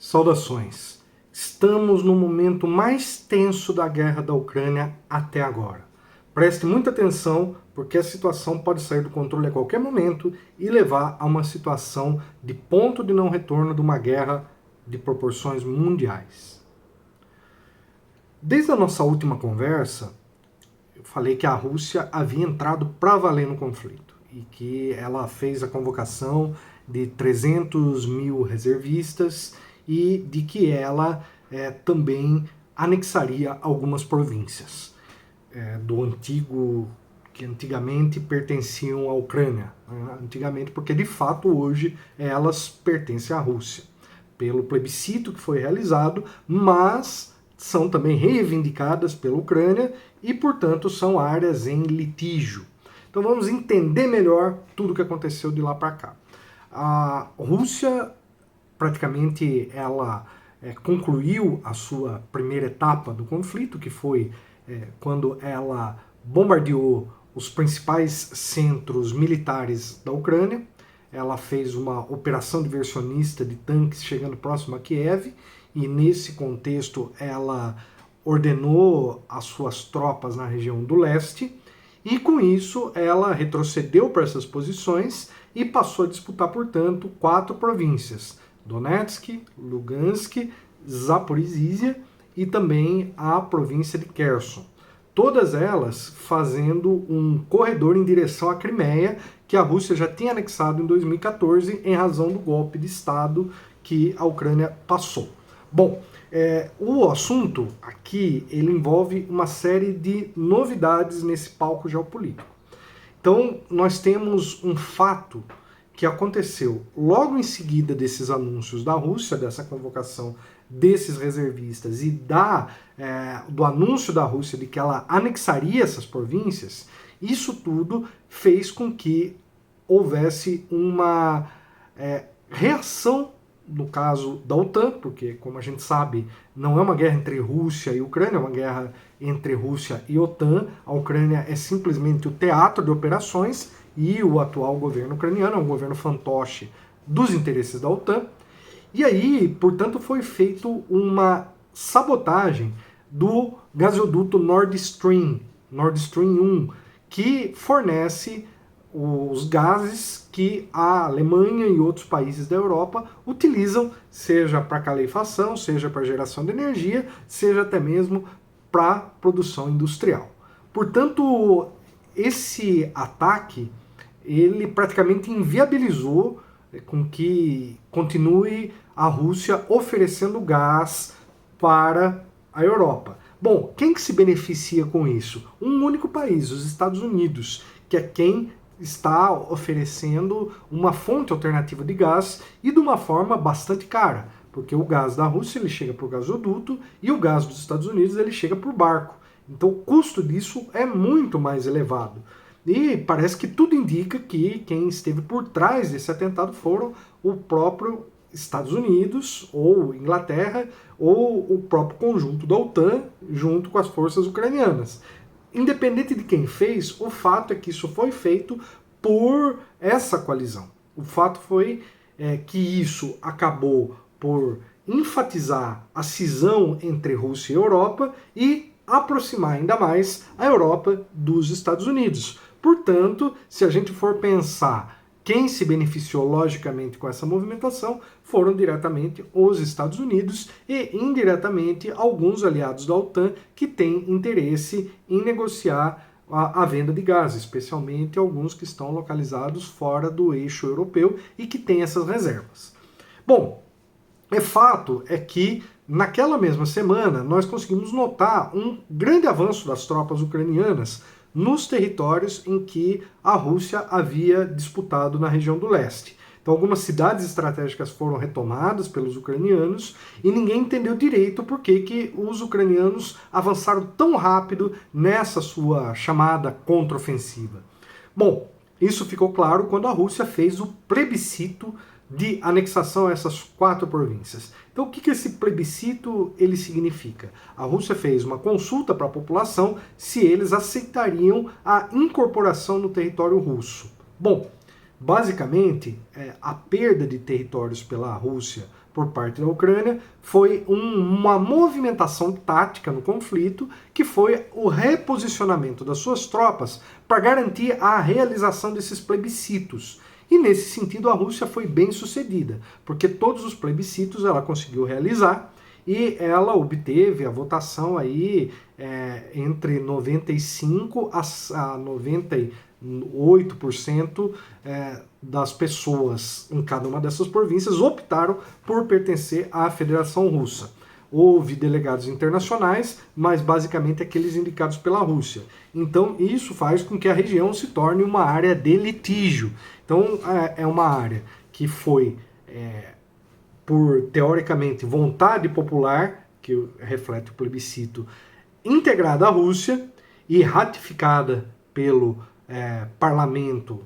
Saudações! Estamos no momento mais tenso da guerra da Ucrânia até agora. Preste muita atenção, porque a situação pode sair do controle a qualquer momento e levar a uma situação de ponto de não retorno de uma guerra de proporções mundiais. Desde a nossa última conversa, eu falei que a Rússia havia entrado para valer no conflito e que ela fez a convocação de 300 mil reservistas e de que ela também anexaria algumas províncias do antigo, que antigamente pertenciam à Ucrânia. Antigamente, porque de fato hoje elas pertencem à Rússia, pelo plebiscito que foi realizado, mas são também reivindicadas pela Ucrânia e, portanto, são áreas em litígio. Então vamos entender melhor tudo o que aconteceu de lá para cá. A Rússia, praticamente, ela concluiu a sua primeira etapa do conflito, que foi quando ela bombardeou os principais centros militares da Ucrânia. Ela fez uma operação diversionista de tanques chegando próximo a Kiev, e nesse contexto ela ordenou as suas tropas na região do leste, e com isso ela retrocedeu para essas posições e passou a disputar, portanto, 4 províncias: Donetsk, Lugansk, Zaporizhzhia e também a província de Kherson. Todas elas fazendo um corredor em direção à Crimeia, que a Rússia já tinha anexado em 2014 em razão do golpe de Estado que a Ucrânia passou. Bom, o assunto aqui ele envolve uma série de novidades nesse palco geopolítico. Então, nós temos um fato que aconteceu logo em seguida desses anúncios da Rússia, dessa convocação desses reservistas e do anúncio da Rússia de que ela anexaria essas províncias. Isso tudo fez com que houvesse uma reação, no caso da OTAN, porque, como a gente sabe, não é uma guerra entre Rússia e Ucrânia, é uma guerra entre Rússia e OTAN. A Ucrânia é simplesmente o teatro de operações e o atual governo ucraniano é um governo fantoche dos interesses da OTAN. E aí, portanto, foi feito uma sabotagem do gasoduto Nord Stream 1, que fornece os gases que a Alemanha e outros países da Europa utilizam, seja para calefação, seja para geração de energia, seja até mesmo para produção industrial. Portanto, esse ataque ele praticamente inviabilizou com que continue a Rússia oferecendo gás para a Europa. Bom, quem que se beneficia com isso? Um único país, os Estados Unidos, que é quem está oferecendo uma fonte alternativa de gás e de uma forma bastante cara, porque o gás da Rússia ele chega por gasoduto e o gás dos Estados Unidos ele chega por barco. Então o custo disso é muito mais elevado. E parece que tudo indica que quem esteve por trás desse atentado foram o próprio Estados Unidos, ou Inglaterra, ou o próprio conjunto da OTAN, junto com as forças ucranianas. Independente de quem fez, o fato é que isso foi feito por essa coalizão. O fato foi que isso acabou por enfatizar a cisão entre Rússia e Europa e aproximar ainda mais a Europa dos Estados Unidos. Portanto, se a gente for pensar quem se beneficiou logicamente com essa movimentação, foram diretamente os Estados Unidos e indiretamente alguns aliados da OTAN que têm interesse em negociar a venda de gás, especialmente alguns que estão localizados fora do eixo europeu e que têm essas reservas. Bom, fato é que naquela mesma semana nós conseguimos notar um grande avanço das tropas ucranianas nos territórios em que a Rússia havia disputado na região do leste. Então algumas cidades estratégicas foram retomadas pelos ucranianos e ninguém entendeu direito por que os ucranianos avançaram tão rápido nessa sua chamada contraofensiva. Bom, isso ficou claro quando a Rússia fez o plebiscito de anexação a essas 4 províncias. Então o que esse plebiscito ele significa? A Rússia fez uma consulta para a população se eles aceitariam a incorporação no território russo. Bom, basicamente a perda de territórios pela Rússia por parte da Ucrânia foi uma movimentação tática no conflito, que foi o reposicionamento das suas tropas para garantir a realização desses plebiscitos. E nesse sentido a Rússia foi bem sucedida, porque todos os plebiscitos ela conseguiu realizar e ela obteve a votação aí entre 95% a 98% das pessoas em cada uma dessas províncias optaram por pertencer à Federação Russa. Houve delegados internacionais, mas basicamente aqueles indicados pela Rússia. Então isso faz com que a região se torne uma área de litígio. Então é uma área que foi, por teoricamente vontade popular, que reflete o plebiscito, integrada à Rússia e ratificada pelo parlamento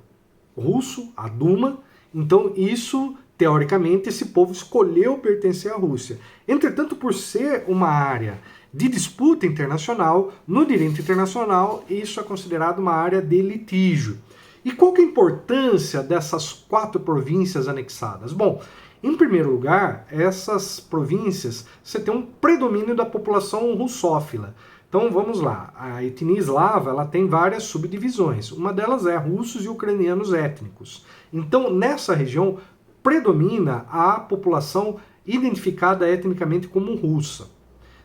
russo, a Duma. Então isso, teoricamente, esse povo escolheu pertencer à Rússia. Entretanto, por ser uma área de disputa internacional, no direito internacional, isso é considerado uma área de litígio. E qual que é a importância dessas 4 províncias anexadas? Bom, em primeiro lugar, essas províncias, você tem um predomínio da população russófila. Então vamos lá, a etnia eslava ela tem várias subdivisões, uma delas é russos e ucranianos étnicos. Então nessa região predomina a população identificada etnicamente como russa.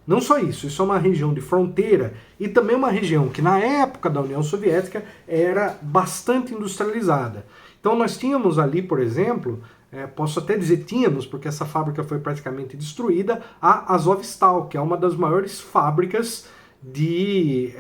Não só isso, isso é uma região de fronteira e também uma região que na época da União Soviética era bastante industrializada. Então nós tínhamos ali, por exemplo, posso até dizer tínhamos, porque essa fábrica foi praticamente destruída, a Azovstal, que é uma das maiores fábricas de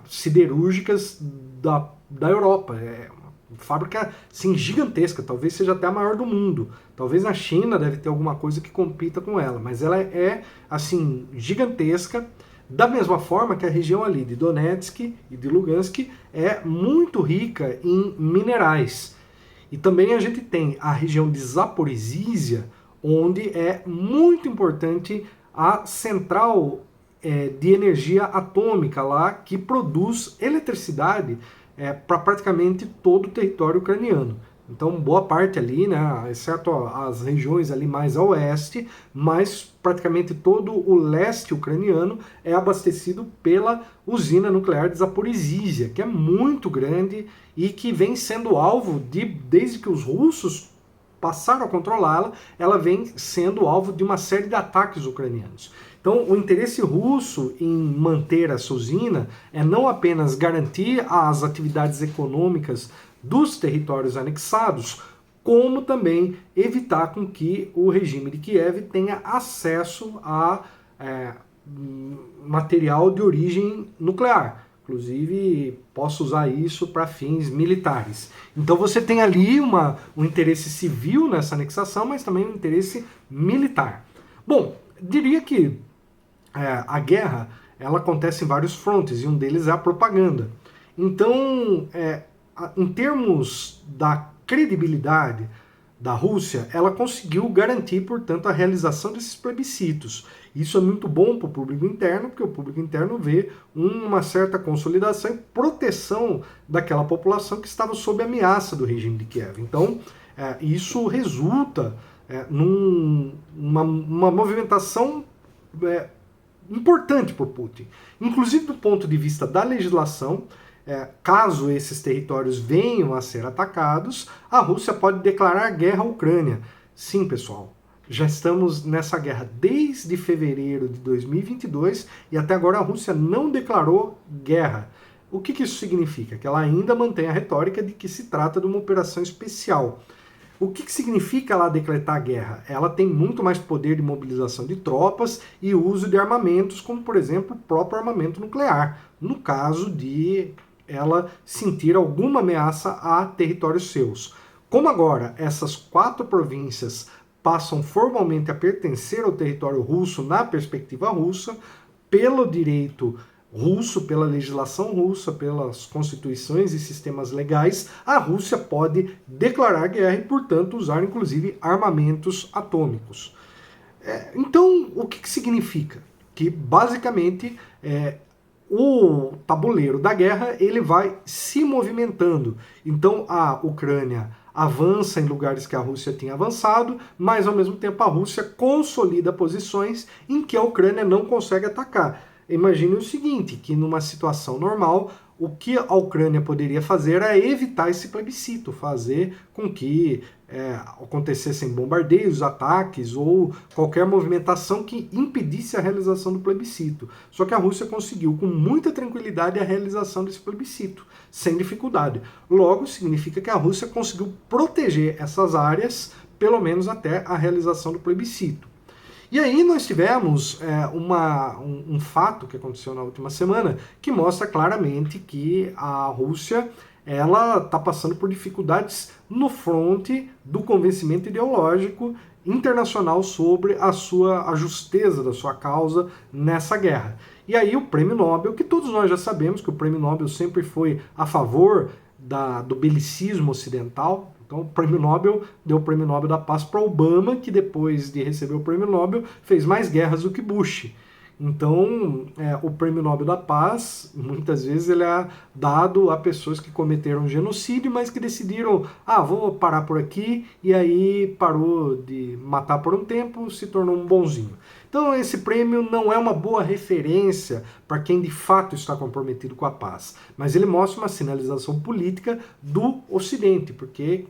siderúrgicas da Europa. É uma fábrica assim, gigantesca, talvez seja até a maior do mundo. Talvez na China deve ter alguma coisa que compita com ela, mas ela é assim gigantesca, da mesma forma que a região ali de Donetsk e de Lugansk é muito rica em minerais. E também a gente tem a região de Zaporizhzhia, onde é muito importante a central de energia atômica lá, que produz eletricidade para praticamente todo o território ucraniano. Então boa parte ali, né, exceto as regiões ali mais a oeste, mas praticamente todo o leste ucraniano é abastecido pela usina nuclear de Zaporizhzhia, que é muito grande e que vem sendo alvo desde que os russos passaram a controlá-la, ela vem sendo alvo de uma série de ataques ucranianos. Então, o interesse russo em manter essa usina é não apenas garantir as atividades econômicas dos territórios anexados, como também evitar com que o regime de Kiev tenha acesso a material de origem nuclear. Inclusive, posso usar isso para fins militares. Então você tem ali um interesse civil nessa anexação, mas também um interesse militar. Bom, diria que a guerra ela acontece em vários frontes, e um deles é a propaganda. Então, em termos da credibilidade da Rússia, ela conseguiu garantir, portanto, a realização desses plebiscitos. Isso é muito bom para o público interno, porque o público interno vê uma certa consolidação e proteção daquela população que estava sob ameaça do regime de Kiev. Então, isso resulta numa movimentação importante por Putin. Inclusive do ponto de vista da legislação, caso esses territórios venham a ser atacados, a Rússia pode declarar guerra à Ucrânia. Sim, pessoal, já estamos nessa guerra desde fevereiro de 2022 e até agora a Rússia não declarou guerra. O que isso significa? Que ela ainda mantém a retórica de que se trata de uma operação especial. O que significa ela decretar guerra? Ela tem muito mais poder de mobilização de tropas e uso de armamentos, como por exemplo o próprio armamento nuclear, no caso de ela sentir alguma ameaça a territórios seus. Como agora essas 4 províncias passam formalmente a pertencer ao território russo na perspectiva russa, pelo direito russo, pela legislação russa, pelas constituições e sistemas legais, a Rússia pode declarar guerra e, portanto, usar inclusive armamentos atômicos. Então, o que significa? Que, basicamente, o tabuleiro da guerra ele vai se movimentando. Então, a Ucrânia avança em lugares que a Rússia tinha avançado, mas ao mesmo tempo a Rússia consolida posições em que a Ucrânia não consegue atacar. Imagine o seguinte, que numa situação normal, o que a Ucrânia poderia fazer é evitar esse plebiscito, fazer com que acontecessem bombardeios, ataques ou qualquer movimentação que impedisse a realização do plebiscito. Só que a Rússia conseguiu com muita tranquilidade a realização desse plebiscito, sem dificuldade. Logo, significa que a Rússia conseguiu proteger essas áreas, pelo menos até a realização do plebiscito. E aí nós tivemos um fato que aconteceu na última semana que mostra claramente que a Rússia ela está passando por dificuldades no fronte do convencimento ideológico internacional sobre a justeza da sua causa nessa guerra. E aí o Prêmio Nobel, que todos nós já sabemos que o Prêmio Nobel sempre foi a favor do belicismo ocidental. Então, o Prêmio Nobel deu o Prêmio Nobel da Paz para Obama, que depois de receber o Prêmio Nobel fez mais guerras do que Bush. Então, o Prêmio Nobel da Paz, muitas vezes, ele é dado a pessoas que cometeram genocídio, mas que decidiram, vou parar por aqui, e aí parou de matar por um tempo, se tornou um bonzinho. Então, esse prêmio não é uma boa referência para quem de fato está comprometido com a paz, mas ele mostra uma sinalização política do Ocidente, porque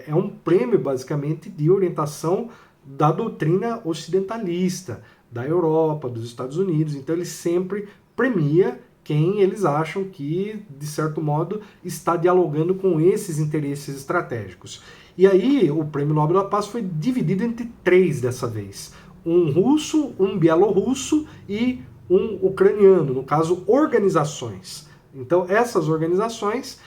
é um prêmio, basicamente, de orientação da doutrina ocidentalista, da Europa, dos Estados Unidos. Então ele sempre premia quem eles acham que, de certo modo, está dialogando com esses interesses estratégicos. E aí o Prêmio Nobel da Paz foi dividido entre 3 dessa vez. Um russo, um bielorrusso e um ucraniano, no caso, organizações. Então essas organizações,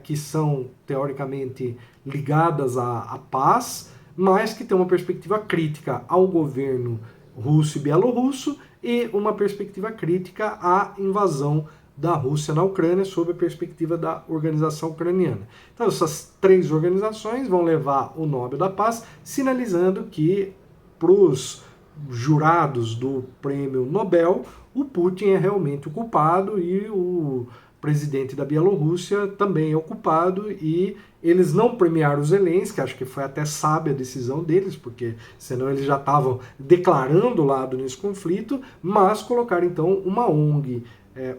que são teoricamente ligadas à paz, mas que têm uma perspectiva crítica ao governo russo e bielorrusso e uma perspectiva crítica à invasão da Rússia na Ucrânia sob a perspectiva da organização ucraniana. Então essas 3 organizações vão levar o Nobel da Paz, sinalizando que para os jurados do prêmio Nobel, o Putin é realmente o culpado e o presidente da Bielorrússia também é o culpado, e eles não premiaram os Zelensky, acho que foi até sábia a decisão deles, porque senão eles já estavam declarando o lado nesse conflito, mas colocaram então uma ONG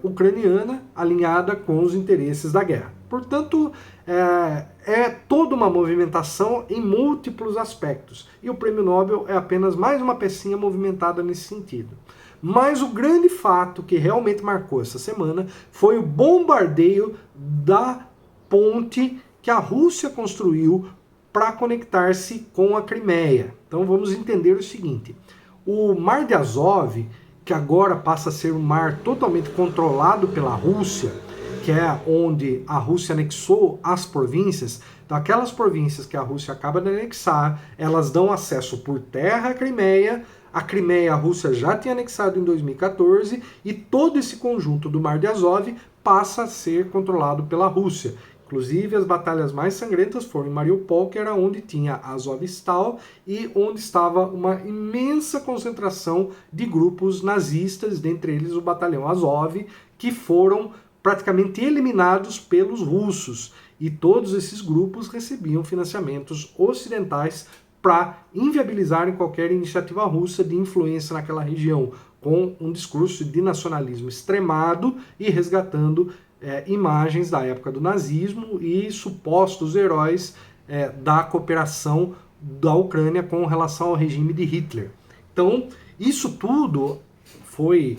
ucraniana alinhada com os interesses da guerra. Portanto, é toda uma movimentação em múltiplos aspectos, e o Prêmio Nobel é apenas mais uma pecinha movimentada nesse sentido. Mas o grande fato que realmente marcou essa semana foi o bombardeio da ponte que a Rússia construiu para conectar-se com a Crimeia. Então vamos entender o seguinte: o Mar de Azov, que agora passa a ser um mar totalmente controlado pela Rússia, que é onde a Rússia anexou as províncias, então aquelas províncias que a Rússia acaba de anexar, elas dão acesso por terra à Crimeia. A Crimeia a Rússia já tinha anexado em 2014 e todo esse conjunto do Mar de Azov passa a ser controlado pela Rússia. Inclusive, as batalhas mais sangrentas foram em Mariupol, que era onde tinha a Azovstal e onde estava uma imensa concentração de grupos nazistas, dentre eles o batalhão Azov, que foram praticamente eliminados pelos russos. E todos esses grupos recebiam financiamentos ocidentais para inviabilizarem qualquer iniciativa russa de influência naquela região, com um discurso de nacionalismo extremado e resgatando imagens da época do nazismo e supostos heróis da cooperação da Ucrânia com relação ao regime de Hitler. Então, isso tudo foi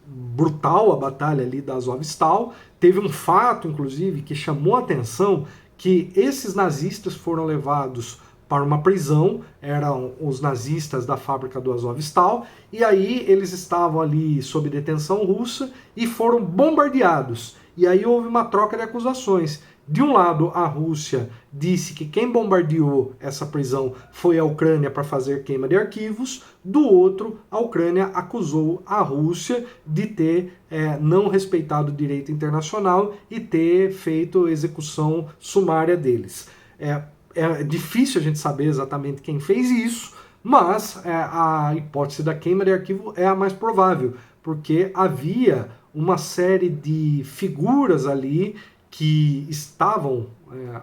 brutal, a batalha ali da Azovstal. Teve um fato, inclusive, que chamou a atenção, que esses nazistas foram levados para uma prisão, eram os nazistas da fábrica do Azovstal, e aí eles estavam ali sob detenção russa e foram bombardeados. E aí houve uma troca de acusações. De um lado, a Rússia disse que quem bombardeou essa prisão foi a Ucrânia para fazer queima de arquivos. Do outro, a Ucrânia acusou a Rússia de ter não respeitado o direito internacional e ter feito execução sumária deles. É difícil a gente saber exatamente quem fez isso, mas a hipótese da queima de arquivo é a mais provável, porque havia uma série de figuras ali que estavam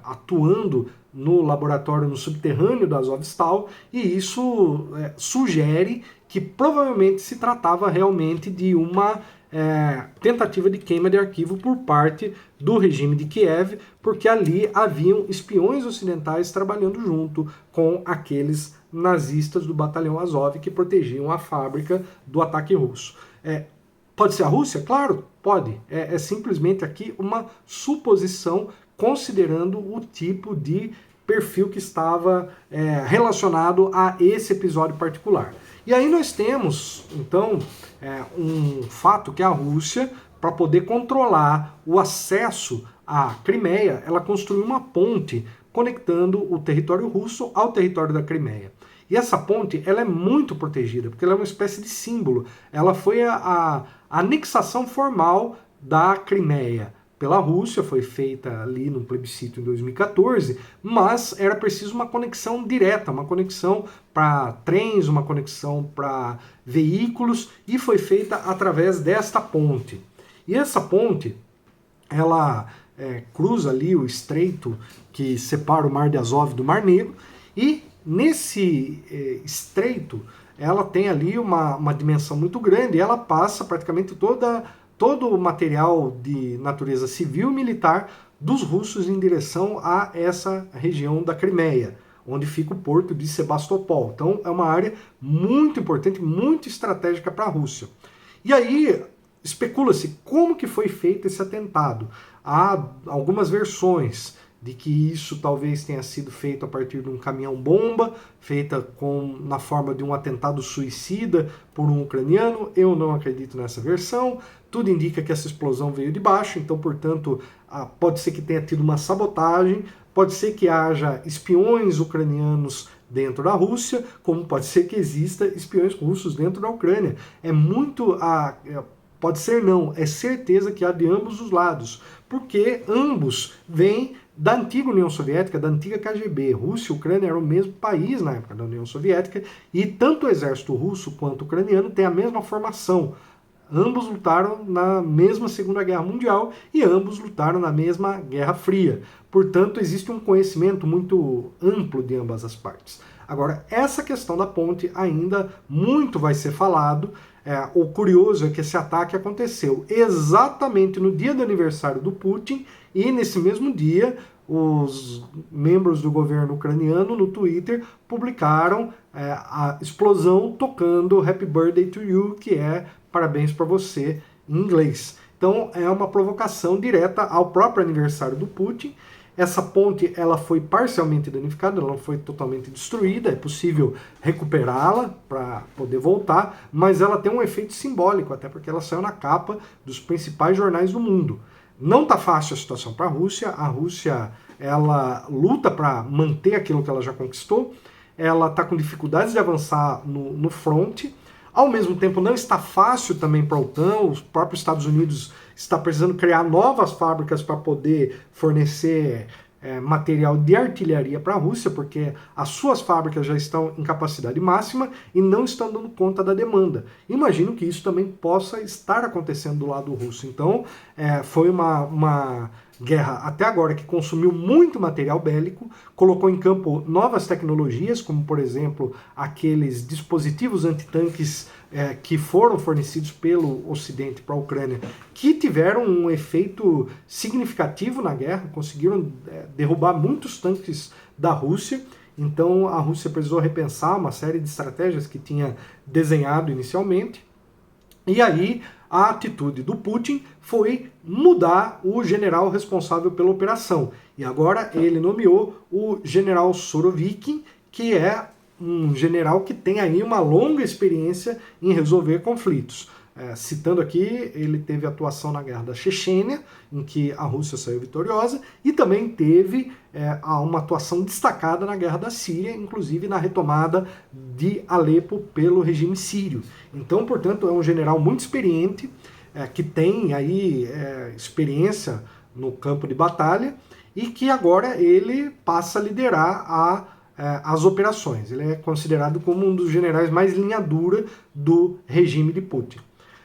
atuando no laboratório no subterrâneo da Azovstal, e isso sugere que provavelmente se tratava realmente de uma tentativa de queima de arquivo por parte do regime de Kiev, porque ali haviam espiões ocidentais trabalhando junto com aqueles nazistas do batalhão Azov que protegiam a fábrica do ataque russo. Pode ser a Rússia? Claro, pode. É simplesmente aqui uma suposição, considerando o tipo de perfil que estava relacionado a esse episódio particular. E aí nós temos, então, um fato que a Rússia, para poder controlar o acesso à Crimeia, ela construiu uma ponte conectando o território russo ao território da Crimeia. E essa ponte, ela é muito protegida, porque ela é uma espécie de símbolo. Ela foi a anexação formal da Crimeia pela Rússia, foi feita ali no plebiscito em 2014, mas era preciso uma conexão direta, uma conexão para trens, uma conexão para veículos, e foi feita através desta ponte. E essa ponte, ela cruza ali o estreito que separa o Mar de Azov do Mar Negro, e nesse estreito ela tem ali uma dimensão muito grande, e ela passa praticamente todo o material de natureza civil e militar dos russos em direção a essa região da Crimeia, onde fica o porto de Sebastopol. Então é uma área muito importante, muito estratégica para a Rússia. E aí especula-se como que foi feito esse atentado. Há algumas versões de que isso talvez tenha sido feito a partir de um caminhão-bomba, feita na forma de um atentado suicida por um ucraniano. Eu não acredito nessa versão. Tudo indica que essa explosão veio de baixo, então, portanto, pode ser que tenha tido uma sabotagem, pode ser que haja espiões ucranianos dentro da Rússia, como pode ser que exista espiões russos dentro da Ucrânia. Pode ser não, é certeza que há de ambos os lados, porque ambos vêm da antiga União Soviética, da antiga KGB. Rússia e Ucrânia eram o mesmo país na época da União Soviética, e tanto o exército russo quanto o ucraniano têm a mesma formação. Ambos lutaram na mesma Segunda Guerra Mundial e ambos lutaram na mesma Guerra Fria. Portanto, existe um conhecimento muito amplo de ambas as partes. Agora, essa questão da ponte ainda muito vai ser falado. O curioso é que esse ataque aconteceu exatamente no dia do aniversário do Putin, e nesse mesmo dia os membros do governo ucraniano no Twitter publicaram a explosão tocando Happy Birthday to You, que é parabéns para você em inglês. Então é uma provocação direta ao próprio aniversário do Putin. Essa ponte ela foi parcialmente danificada, ela não foi totalmente destruída, é possível recuperá-la para poder voltar, mas ela tem um efeito simbólico, até porque ela saiu na capa dos principais jornais do mundo. Não está fácil a situação para a Rússia ela luta para manter aquilo que ela já conquistou, ela está com dificuldades de avançar no fronte. Ao mesmo tempo, não está fácil também para a OTAN, os próprios Estados Unidos está precisando criar novas fábricas para poder fornecer material de artilharia para a Rússia, porque as suas fábricas já estão em capacidade máxima e não estão dando conta da demanda. Imagino que isso também possa estar acontecendo do lado russo. Então, foi uma guerra até agora que consumiu muito material bélico, colocou em campo novas tecnologias, como por exemplo aqueles dispositivos antitanques que foram fornecidos pelo Ocidente para a Ucrânia, que tiveram um efeito significativo na guerra, conseguiram derrubar muitos tanques da Rússia. Então a Rússia precisou repensar uma série de estratégias que tinha desenhado inicialmente. E aí a atitude do Putin foi mudar o general responsável pela operação. E agora ele nomeou o general Surovikin, que é um general que tem aí uma longa experiência em resolver conflitos. Citando aqui, ele teve atuação na guerra da Chechênia, em que a Rússia saiu vitoriosa, e também teve uma atuação destacada na guerra da Síria, inclusive na retomada de Alepo pelo regime sírio. Então, portanto, é um general muito experiente, que tem aí experiência no campo de batalha, e que agora ele passa a liderar as operações. Ele é considerado como um dos generais mais linha dura do regime de Putin.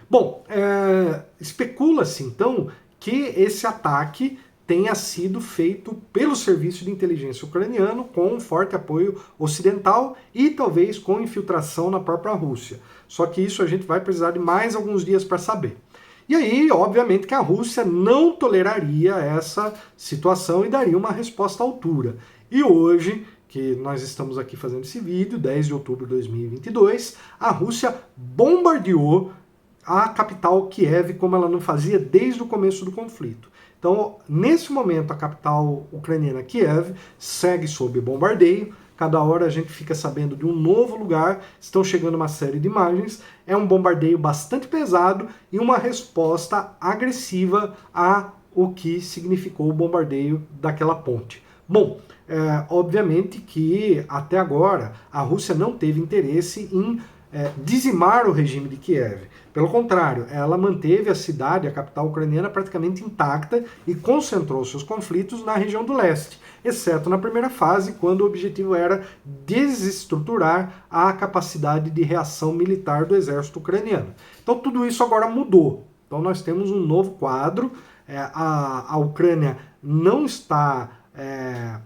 Bom, especula-se então que esse ataque tenha sido feito pelo serviço de inteligência ucraniano com um forte apoio ocidental e talvez com infiltração na própria Rússia. Só que isso a gente vai precisar de mais alguns dias para saber. E aí, obviamente, que a Rússia não toleraria essa situação e daria uma resposta à altura. E hoje, que nós estamos aqui fazendo esse vídeo, 10 de outubro de 2022, a Rússia bombardeou a capital Kiev como ela não fazia desde o começo do conflito. Então, nesse momento, a capital ucraniana Kiev segue sob bombardeio. Cada hora a gente fica sabendo de um novo lugar, estão chegando uma série de imagens. É um bombardeio bastante pesado e uma resposta agressiva a o que significou o bombardeio daquela ponte. Bom, obviamente que até agora a Rússia não teve interesse em dizimar o regime de Kiev. Pelo contrário, ela manteve a cidade, a capital ucraniana, praticamente intacta e concentrou seus conflitos na região do leste, exceto na primeira fase, quando o objetivo era desestruturar a capacidade de reação militar do exército ucraniano. Então tudo isso agora mudou. Então nós temos um novo quadro, a Ucrânia não está,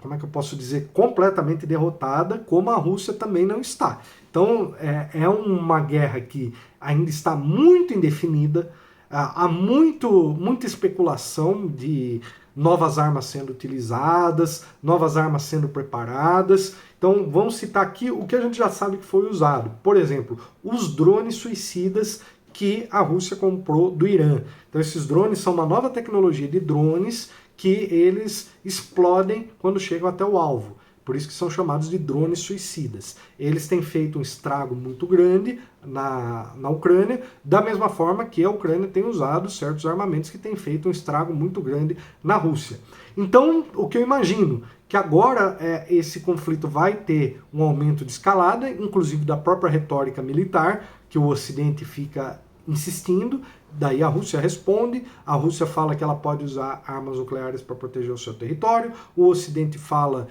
como é que eu posso dizer, completamente derrotada, como a Rússia também não está. Então é uma guerra que ainda está muito indefinida, há muita especulação de novas armas sendo utilizadas, novas armas sendo preparadas. Então vamos citar aqui o que a gente já sabe que foi usado. Por exemplo, os drones suicidas que a Rússia comprou do Irã. Então esses drones são uma nova tecnologia de drones que eles explodem quando chegam até o alvo. Por isso que são chamados de drones suicidas. Eles têm feito um estrago muito grande na Ucrânia, da mesma forma que a Ucrânia tem usado certos armamentos que têm feito um estrago muito grande na Rússia. Então, o que eu imagino, que agora esse conflito vai ter um aumento de escalada, inclusive da própria retórica militar, que o Ocidente fica insistindo, daí a Rússia responde, a Rússia fala que ela pode usar armas nucleares para proteger o seu território, o Ocidente fala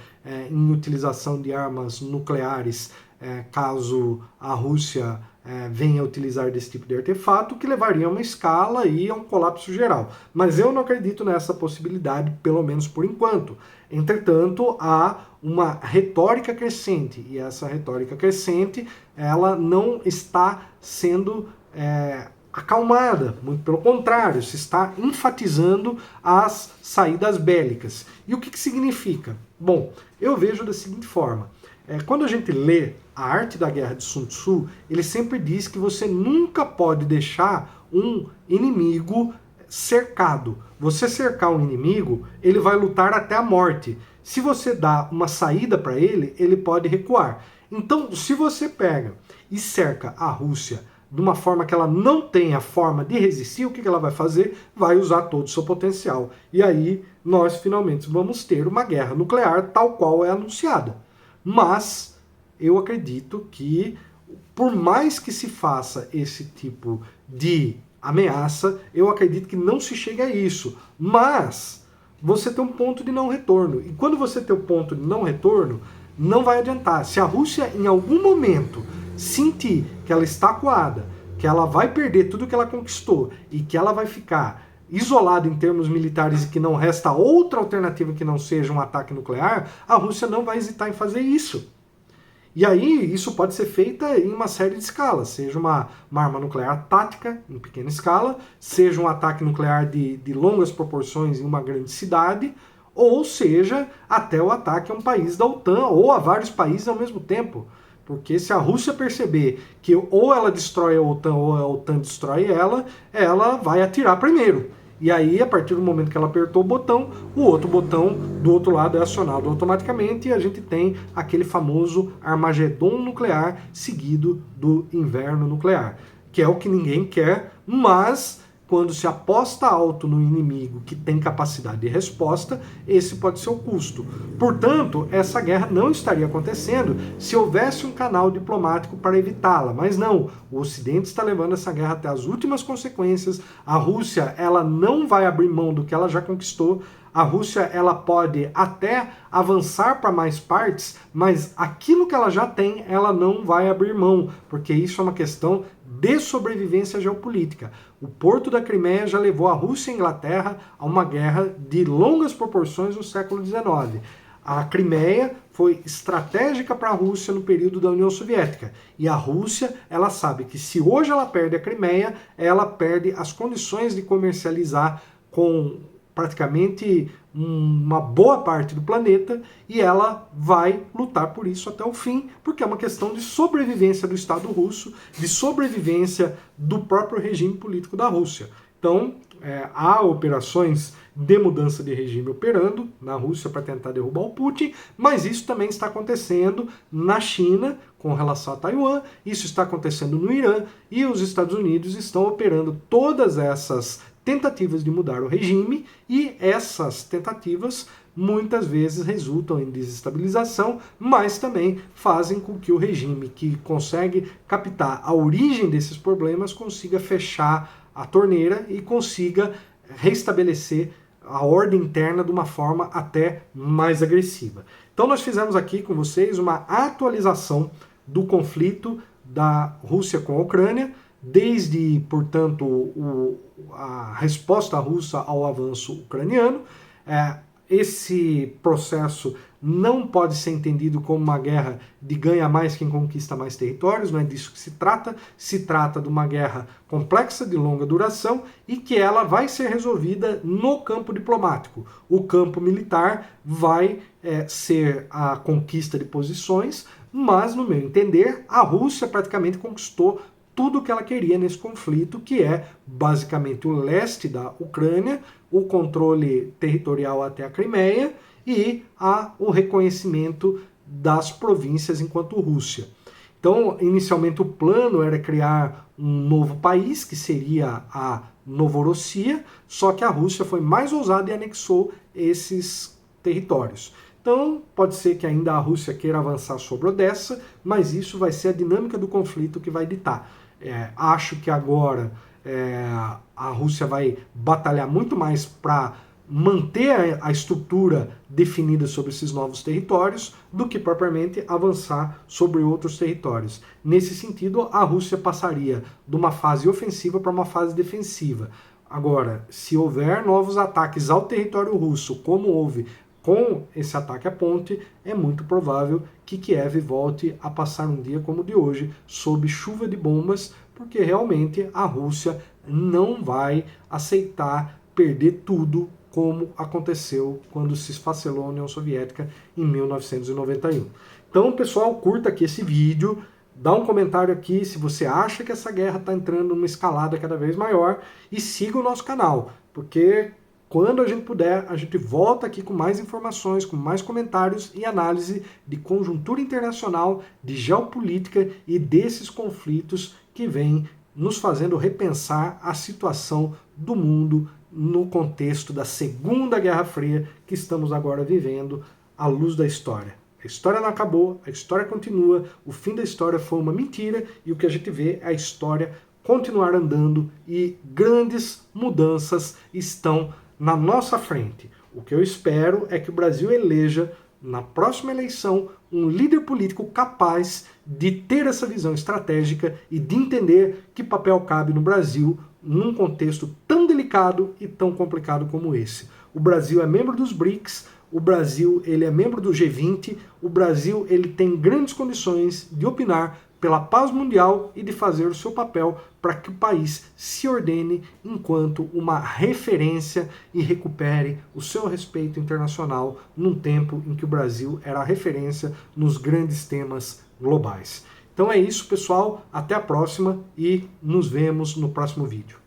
em utilização de armas nucleares caso a Rússia venha a utilizar desse tipo de artefato, que levaria a uma escala e a um colapso geral. Mas eu não acredito nessa possibilidade, pelo menos por enquanto. Entretanto, há uma retórica crescente, e essa retórica crescente, ela não está sendo acalmada, muito pelo contrário, se está enfatizando as saídas bélicas. E o que significa? Bom, eu vejo da seguinte forma, quando a gente lê A Arte da Guerra de Sun Tzu, ele sempre diz que você nunca pode deixar um inimigo cercado. Você cercar um inimigo, ele vai lutar até a morte. Se você dá uma saída para ele, ele pode recuar. Então, se você pega e cerca a Rússia de uma forma que ela não tenha forma de resistir, o que ela vai fazer? Vai usar todo o seu potencial. E aí nós finalmente vamos ter uma guerra nuclear tal qual é anunciada. Mas eu acredito que, por mais que se faça esse tipo de ameaça, eu acredito que não se chegue a isso. Mas você tem um ponto de não retorno. E quando você tem o ponto de não retorno, não vai adiantar. Se a Rússia em algum momento sentir que ela está acuada, que ela vai perder tudo que ela conquistou e que ela vai ficar isolada em termos militares e que não resta outra alternativa que não seja um ataque nuclear, a Rússia não vai hesitar em fazer isso. E aí isso pode ser feito em uma série de escalas, seja uma arma nuclear tática, em pequena escala, seja um ataque nuclear de longas proporções em uma grande cidade, ou seja, até o ataque a um país da OTAN ou a vários países ao mesmo tempo. Porque se a Rússia perceber que ou ela destrói a OTAN ou a OTAN destrói ela, ela vai atirar primeiro. E aí, a partir do momento que ela apertou o outro botão do outro lado é acionado automaticamente e a gente tem aquele famoso Armagedon nuclear seguido do inverno nuclear, que é o que ninguém quer, mas quando se aposta alto no inimigo que tem capacidade de resposta, esse pode ser o custo. Portanto, essa guerra não estaria acontecendo se houvesse um canal diplomático para evitá-la. Mas não, o Ocidente está levando essa guerra até as últimas consequências. A Rússia, ela não vai abrir mão do que ela já conquistou. A Rússia, ela pode até avançar para mais partes, mas aquilo que ela já tem, ela não vai abrir mão, porque isso é uma questão de sobrevivência geopolítica. O porto da Crimeia já levou a Rússia e a Inglaterra a uma guerra de longas proporções no século XIX. A Crimeia foi estratégica para a Rússia no período da União Soviética. E a Rússia, ela sabe que se hoje ela perde a Crimeia, ela perde as condições de comercializar com praticamente uma boa parte do planeta, e ela vai lutar por isso até o fim, porque é uma questão de sobrevivência do Estado russo, de sobrevivência do próprio regime político da Rússia. Então, há operações de mudança de regime operando na Rússia para tentar derrubar o Putin, mas isso também está acontecendo na China com relação a Taiwan, isso está acontecendo no Irã, e os Estados Unidos estão operando todas essas tentativas de mudar o regime, e essas tentativas muitas vezes resultam em desestabilização, mas também fazem com que o regime que consegue captar a origem desses problemas consiga fechar a torneira e consiga restabelecer a ordem interna de uma forma até mais agressiva. Então nós fizemos aqui com vocês uma atualização do conflito da Rússia com a Ucrânia, desde, portanto, a resposta russa ao avanço ucraniano. Esse processo não pode ser entendido como uma guerra de ganha mais quem conquista mais territórios, não é disso que se trata de uma guerra complexa, de longa duração, e que ela vai ser resolvida no campo diplomático. O campo militar vai ser a conquista de posições, mas, no meu entender, a Rússia praticamente conquistou tudo o que ela queria nesse conflito, que é basicamente o leste da Ucrânia, o controle territorial até a Crimeia e o reconhecimento das províncias enquanto Rússia. Então, inicialmente o plano era criar um novo país, que seria a Novorossia, só que a Rússia foi mais ousada e anexou esses territórios. Então, pode ser que ainda a Rússia queira avançar sobre Odessa, mas isso vai ser a dinâmica do conflito que vai ditar. Acho que agora a Rússia vai batalhar muito mais para manter a estrutura definida sobre esses novos territórios do que propriamente avançar sobre outros territórios. Nesse sentido, a Rússia passaria de uma fase ofensiva para uma fase defensiva. Agora, se houver novos ataques ao território russo, como houve com esse ataque à ponte, é muito provável que Kiev volte a passar um dia como o de hoje, sob chuva de bombas, porque realmente a Rússia não vai aceitar perder tudo como aconteceu quando se esfacelou a União Soviética em 1991. Então, pessoal, curta aqui esse vídeo, dá um comentário aqui se você acha que essa guerra está entrando numa escalada cada vez maior, e siga o nosso canal, porque quando a gente puder, a gente volta aqui com mais informações, com mais comentários e análise de conjuntura internacional, de geopolítica e desses conflitos que vêm nos fazendo repensar a situação do mundo no contexto da Segunda Guerra Fria que estamos agora vivendo à luz da história. A história não acabou, a história continua, o fim da história foi uma mentira, e o que a gente vê é a história continuar andando, e grandes mudanças estão na nossa frente. O que eu espero é que o Brasil eleja, na próxima eleição, um líder político capaz de ter essa visão estratégica e de entender que papel cabe no Brasil num contexto tão delicado e tão complicado como esse. O Brasil é membro dos BRICS, o Brasil ele é membro do G20, o Brasil ele tem grandes condições de opinar pela paz mundial e de fazer o seu papel para que o país se ordene enquanto uma referência e recupere o seu respeito internacional num tempo em que o Brasil era a referência nos grandes temas globais. Então é isso, pessoal. Até a próxima e nos vemos no próximo vídeo.